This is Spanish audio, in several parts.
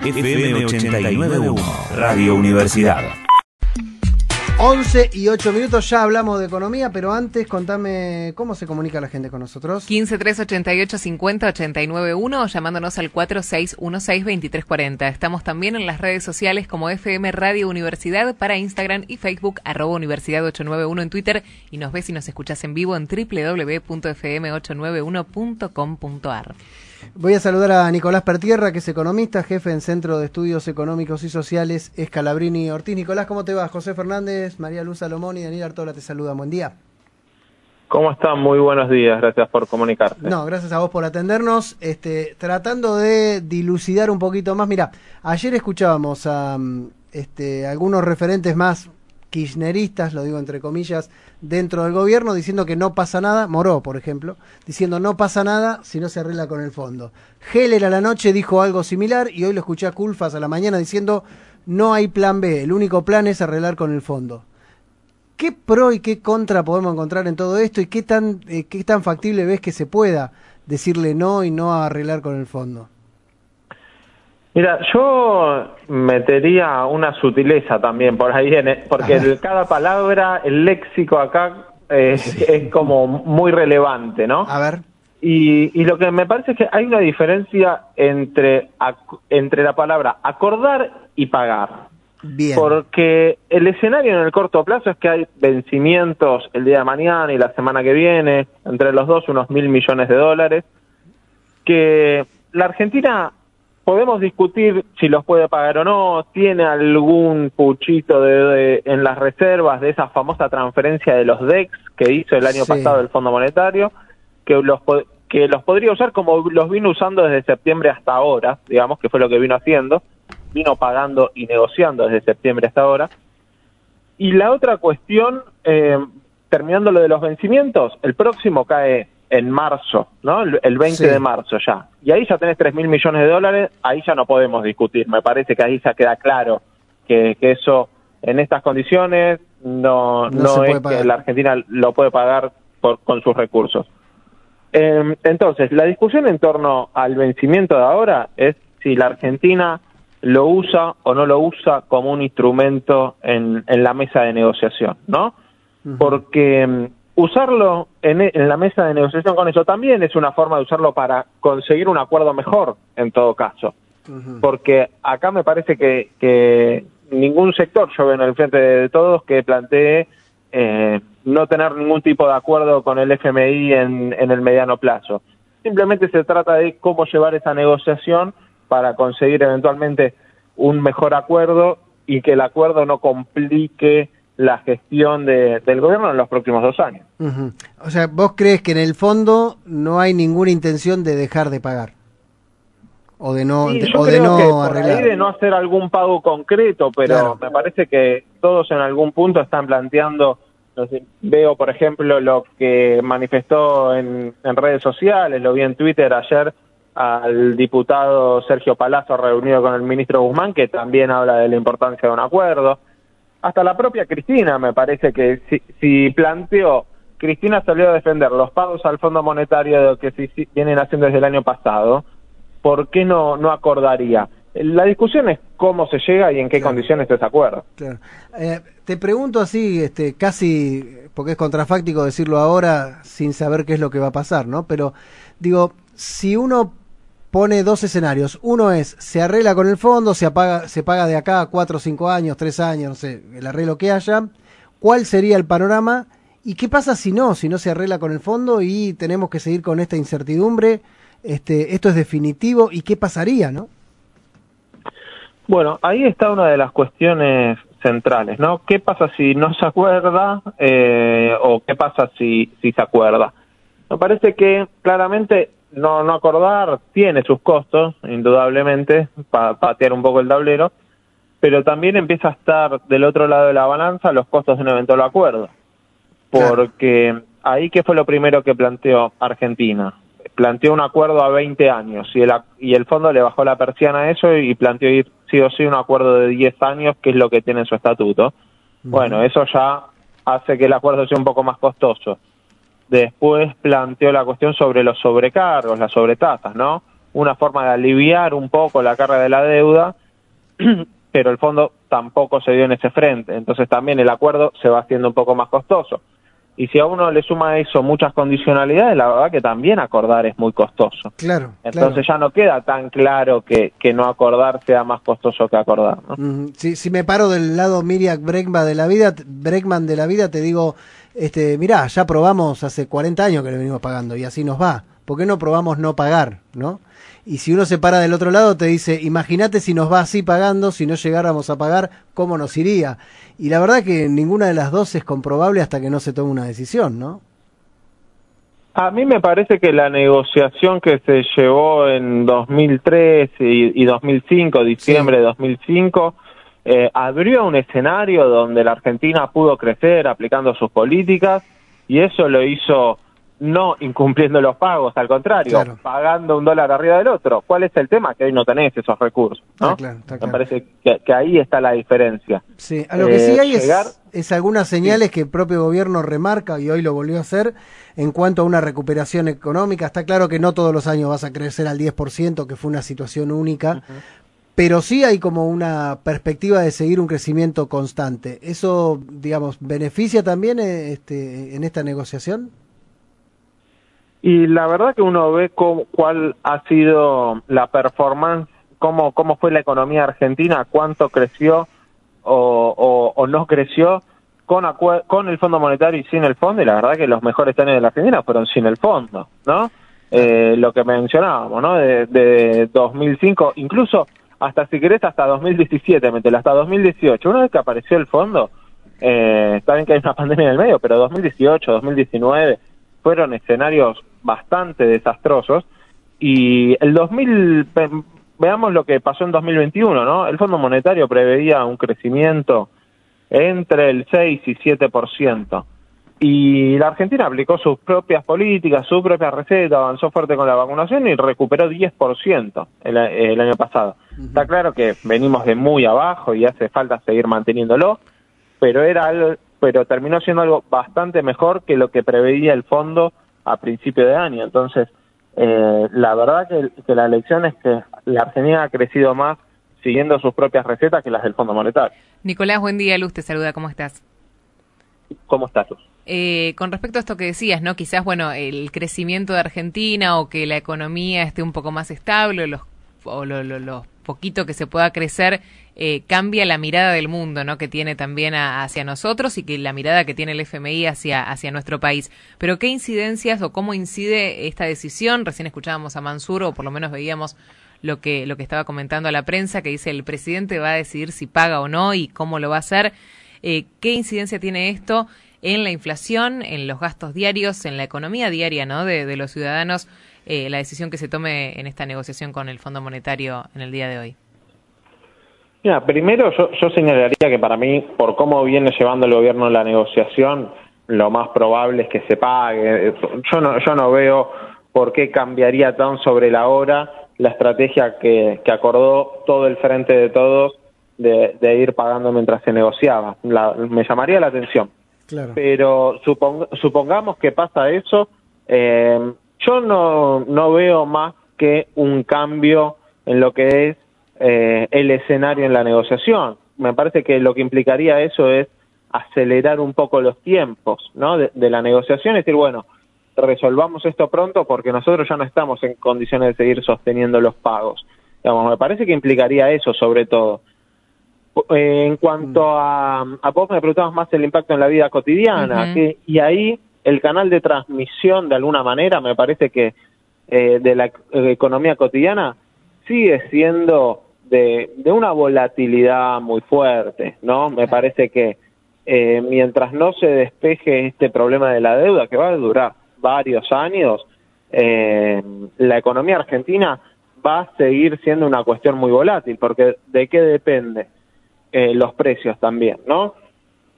FM 89.1, Radio Universidad. 11 y 8 minutos, ya hablamos de economía, pero antes contame cómo se comunica la gente con nosotros. 15 388 50 891 o llamándonos al 4616 2340. Estamos también en las redes sociales como FM Radio Universidad para Instagram y Facebook, @Universidad 891 en Twitter, y nos ves y nos escuchás en vivo en www.fm891.com.ar. Voy a saludar a Nicolás Pertierra, que es economista, jefe en Centro de Estudios Económicos y Sociales Scalabrini Ortiz. Nicolás, ¿cómo te va? José Fernández, María Luz Salomón y Daniel Artola te saludan. Buen día. ¿Cómo están? Muy buenos días, gracias por comunicarte. No, gracias a vos por atendernos. Tratando de dilucidar un poquito más, mira, ayer escuchábamos a algunos referentes más kirchneristas, lo digo entre comillas, dentro del gobierno, diciendo que no pasa nada. Moró, por ejemplo, diciendo no pasa nada si no se arregla con el fondo. Heller a la noche dijo algo similar, y hoy lo escuché a Culfas a la mañana diciendo no hay plan B, el único plan es arreglar con el fondo. ¿Qué pro y qué contra podemos encontrar en todo esto, y qué tan factible ves que se pueda decirle no y no arreglar con el fondo? Mira, yo metería una sutileza también por ahí, porque cada palabra, el léxico acá es como muy relevante, ¿no? A ver. Y lo que me parece es que hay una diferencia entre la palabra acordar y pagar. Bien. Porque el escenario en el corto plazo es que hay vencimientos el día de mañana y la semana que viene, entre los dos unos $1.000 millones, que la Argentina... Podemos discutir si los puede pagar o no, tiene algún puchito en las reservas de esa famosa transferencia de los DEX que hizo el año pasado el Fondo Monetario, que los podría usar como los vino usando desde septiembre hasta ahora, digamos, que fue lo que vino haciendo, vino pagando y negociando desde septiembre hasta ahora. Y la otra cuestión, terminando lo de los vencimientos, el próximo cae en marzo, ¿no? El 20 de marzo ya. Y ahí ya tenés $3.000 millones, ahí ya no podemos discutir. Me parece que ahí ya queda claro que eso, en estas condiciones, no es que la Argentina lo puede pagar con sus recursos. Entonces, la discusión en torno al vencimiento de ahora es si la Argentina lo usa o no lo usa como un instrumento en la mesa de negociación, ¿no? Porque... usarlo en la mesa de negociación con eso también es una forma de usarlo para conseguir un acuerdo mejor, en todo caso. Porque acá me parece que ningún sector, yo veo en el frente de todos, que plantee no tener ningún tipo de acuerdo con el FMI en el mediano plazo. Simplemente se trata de cómo llevar esa negociación para conseguir eventualmente un mejor acuerdo y que el acuerdo no complique la gestión del gobierno en los próximos 2 años. O sea, ¿vos crees que en el fondo no hay ninguna intención de dejar de pagar? O de no, sí, o de no arreglar. Por ahí de no hacer algún pago concreto, pero claro, me parece que todos en algún punto están planteando, no sé, veo por ejemplo lo que manifestó en redes sociales, lo vi en Twitter ayer al diputado Sergio Palazzo reunido con el ministro Guzmán, que también habla de la importancia de un acuerdo. Hasta la propia Cristina, me parece que si planteó, Cristina salió a defender los pagos al Fondo Monetario que se vienen haciendo desde el año pasado, ¿por qué no acordaría? La discusión es cómo se llega y en qué condiciones se acuerda. Claro. Te pregunto así, casi, porque es contrafáctico decirlo ahora sin saber qué es lo que va a pasar, ¿no? Pero digo, si uno pone dos escenarios. Uno es, se arregla con el fondo, se paga de acá a 4 o 5 años, 3 años, no sé, el arreglo que haya. ¿Cuál sería el panorama? ¿Y qué pasa si no se arregla con el fondo y tenemos que seguir con esta incertidumbre? ¿Esto es definitivo? ¿Y qué pasaría, no? Bueno, ahí está una de las cuestiones centrales, ¿no? ¿Qué pasa si no se acuerda o qué pasa si se acuerda? Me parece que claramente no acordar tiene sus costos, indudablemente, para patear un poco el tablero, pero también empieza a estar del otro lado de la balanza los costos de un eventual acuerdo. Porque ahí, ¿qué fue lo primero que planteó Argentina? Planteó un acuerdo a 20 años y el fondo le bajó la persiana a eso y planteó ir sí o sí un acuerdo de 10 años, que es lo que tiene en su estatuto. Bueno, eso ya hace que el acuerdo sea un poco más costoso. Después planteó la cuestión sobre los sobrecargos, las sobretasas, ¿no? una forma de aliviar un poco la carga de la deuda, pero el fondo tampoco se dio en ese frente. Entonces también el acuerdo se va haciendo un poco más costoso. Y si a uno le suma a eso muchas condicionalidades, la verdad que también acordar es muy costoso. Claro. Entonces ya no queda tan claro que no acordar sea más costoso que acordar, ¿no? Si me paro del lado Miriam Bregman de la vida, te digo, mirá, ya probamos hace 40 años que le venimos pagando y así nos va. ¿Por qué no probamos no pagar, no? Y si uno se para del otro lado, te dice, imagínate si nos va así pagando, si no llegáramos a pagar, ¿cómo nos iría? Y la verdad que ninguna de las dos es comprobable hasta que no se tome una decisión, ¿no? A mí me parece que la negociación que se llevó en 2003 y 2005, diciembre de 2005, abrió un escenario donde la Argentina pudo crecer aplicando sus políticas, y eso lo hizo no incumpliendo los pagos, al contrario, claro, pagando $1 arriba del otro. ¿Cuál es el tema? Que hoy no tenés esos recursos, ¿no? Está claro. Me parece que ahí está la diferencia. Sí, a lo que sí hay llegar... es algunas señales que el propio gobierno remarca, y hoy lo volvió a hacer, en cuanto a una recuperación económica. Está claro que no todos los años vas a crecer al 10%, que fue una situación única, pero sí hay como una perspectiva de seguir un crecimiento constante. ¿Eso, digamos, beneficia también en esta negociación? Y la verdad que uno ve cuál ha sido la performance, cómo fue la economía argentina, cuánto creció o no creció con el Fondo Monetario y sin el fondo, y la verdad que los mejores años de la Argentina fueron sin el fondo, ¿no? Lo que mencionábamos, ¿no? De 2005, incluso hasta, si querés, hasta 2017, hasta 2018, una vez que apareció el fondo, está bien que hay una pandemia en el medio, pero 2018, 2019... fueron escenarios bastante desastrosos, y veamos lo que pasó en 2021, ¿no? El Fondo Monetario preveía un crecimiento entre el 6 y 7%, y la Argentina aplicó sus propias políticas, su propia receta, avanzó fuerte con la vacunación y recuperó 10% el año pasado. Está claro que venimos de muy abajo y hace falta seguir manteniéndolo, pero terminó siendo algo bastante mejor que lo que preveía el fondo a principio de año. Entonces, la verdad que la lección es que la Argentina ha crecido más siguiendo sus propias recetas que las del Fondo Monetario. Nicolás, buen día. Luz te saluda, ¿cómo estás? ¿Cómo estás, Luz? Con respecto a esto que decías, ¿no? Quizás, bueno, el crecimiento de Argentina o que la economía esté un poco más estable, los poquito que se pueda crecer, cambia la mirada del mundo, ¿no? Que tiene también hacia nosotros, y que la mirada que tiene el FMI hacia nuestro país. Pero ¿qué incidencias o cómo incide esta decisión? Recién escuchábamos a Mansur, o por lo menos veíamos lo que estaba comentando a la prensa, que dice el presidente va a decidir si paga o no y cómo lo va a hacer. ¿Qué incidencia tiene esto en la inflación, en los gastos diarios, en la economía diaria, ¿no? de los ciudadanos, la decisión que se tome en esta negociación con el Fondo Monetario en el día de hoy? Mira, primero yo señalaría que para mí, por cómo viene llevando el gobierno la negociación, lo más probable es que se pague. Yo no veo por qué cambiaría tan sobre la hora la estrategia que acordó todo el Frente de Todos de ir pagando mientras se negociaba. Me llamaría la atención. Claro. Pero supongamos que pasa eso, yo no veo más que un cambio en lo que es el escenario en la negociación. Me parece que lo que implicaría eso es acelerar un poco los tiempos, ¿no? de la negociación, es decir, bueno, resolvamos esto pronto porque nosotros ya no estamos en condiciones de seguir sosteniendo los pagos. Digamos, me parece que implicaría eso sobre todo. En cuanto a vos me preguntabas más el impacto en la vida cotidiana, y ahí el canal de transmisión de alguna manera me parece que de la economía cotidiana sigue siendo de una volatilidad muy fuerte, ¿no? Me parece que mientras no se despeje este problema de la deuda, que va a durar varios años, la economía argentina va a seguir siendo una cuestión muy volátil, porque ¿de qué depende? Los precios también, ¿no?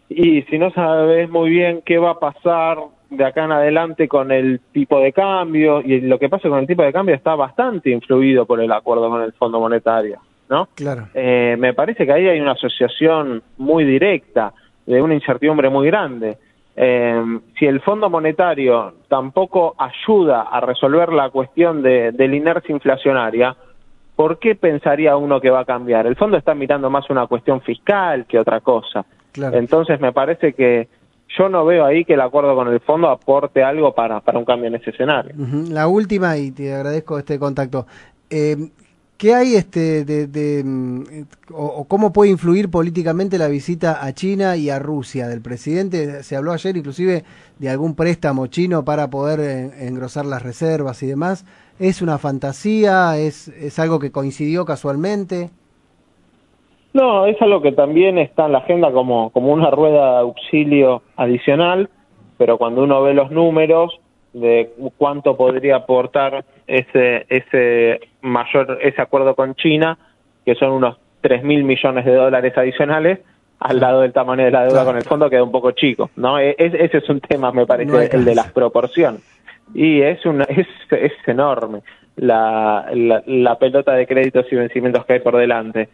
Y si no sabes muy bien qué va a pasar de acá en adelante con el tipo de cambio, y lo que pasa con el tipo de cambio está bastante influido por el acuerdo con el Fondo Monetario, ¿no? Claro. Me parece que ahí hay una asociación muy directa, de una incertidumbre muy grande. Si el Fondo Monetario tampoco ayuda a resolver la cuestión de la inercia inflacionaria, ¿por qué pensaría uno que va a cambiar? El fondo está mirando más una cuestión fiscal que otra cosa. Claro. Entonces me parece que yo no veo ahí que el acuerdo con el fondo aporte algo para un cambio en ese escenario. La última, y te agradezco este contacto. ¿Qué hay o cómo puede influir políticamente la visita a China y a Rusia del presidente? Se habló ayer inclusive de algún préstamo chino para poder engrosar las reservas y demás. ¿Es una fantasía? ¿Es algo que coincidió casualmente? No, es algo que también está en la agenda como una rueda de auxilio adicional, pero cuando uno ve los números de cuánto podría aportar ese acuerdo con China, que son unos 3.000 millones de dólares adicionales, al lado del tamaño de la deuda con el fondo queda un poco chico, ¿no? Ese es un tema, me parece, no el de las proporciones. Y es enorme la pelota de créditos y vencimientos que hay por delante.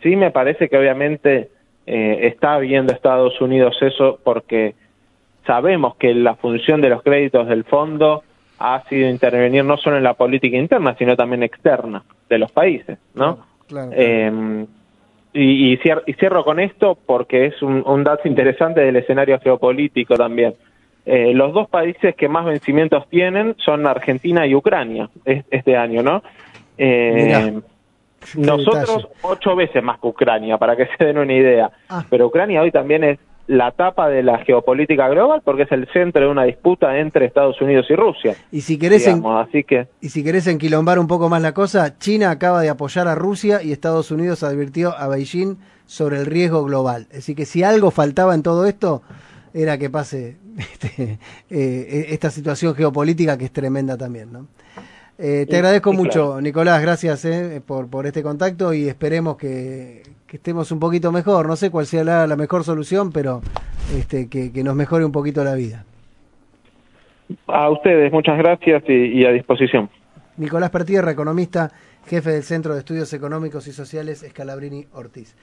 Sí me parece que obviamente está viendo Estados Unidos eso, porque sabemos que la función de los créditos del fondo ha sido intervenir no solo en la política interna, sino también externa de los países, ¿no? Claro. Y cierro con esto porque es un dato interesante del escenario geopolítico también. Los dos países que más vencimientos tienen son Argentina y Ucrania este año, ¿no? Nosotros 8 veces más que Ucrania, para que se den una idea. Pero Ucrania hoy también es la tapa de la geopolítica global porque es el centro de una disputa entre Estados Unidos y Rusia. Y si querés, y si querés enquilombar un poco más la cosa, China acaba de apoyar a Rusia y Estados Unidos advirtió a Beijing sobre el riesgo global. Es decir, que si algo faltaba en todo esto, era que pase esta situación geopolítica que es tremenda también, ¿no? Te agradezco mucho, claro. Nicolás, gracias por este contacto y esperemos que estemos un poquito mejor. No sé cuál sea la mejor solución, pero que nos mejore un poquito la vida. A ustedes, muchas gracias y a disposición. Nicolás Pertierra, economista, jefe del Centro de Estudios Económicos y Sociales Scalabrini Ortiz.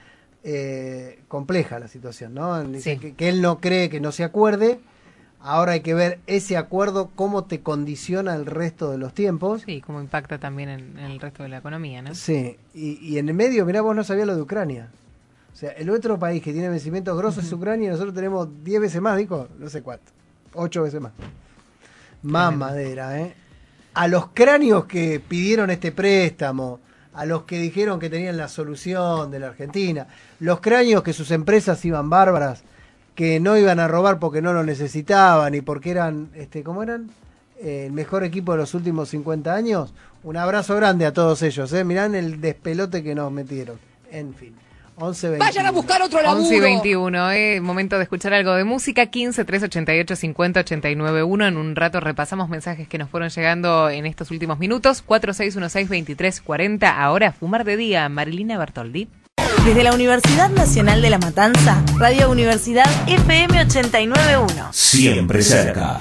Compleja la situación, ¿no? Dice que él no cree que no se acuerde. Ahora hay que ver ese acuerdo, cómo te condiciona el resto de los tiempos. Sí, cómo impacta también en el resto de la economía, ¿no? Sí, y en el medio, mirá, vos no sabías lo de Ucrania. O sea, el otro país que tiene vencimientos grosos es Ucrania y nosotros tenemos 10 veces más, dijo, no sé cuánto, 8 veces más. Más madera, ¿eh? A los cráneos que pidieron este préstamo, a los que dijeron que tenían la solución de la Argentina, los cráneos que sus empresas iban bárbaras, que no iban a robar porque no lo necesitaban y porque eran, ¿cómo eran? El mejor equipo de los últimos 50 años. Un abrazo grande a todos ellos, mirán el despelote que nos metieron. En fin, 11:21. Vayan a buscar otro laburo. 11:21, momento de escuchar algo de música. 15 388 50 89 1. En un rato repasamos mensajes que nos fueron llegando en estos últimos minutos. 4616 2340. Ahora, Fumar de Día, Marilina Bertoldi. Desde la Universidad Nacional de La Matanza, Radio Universidad FM 89.1. Siempre cerca.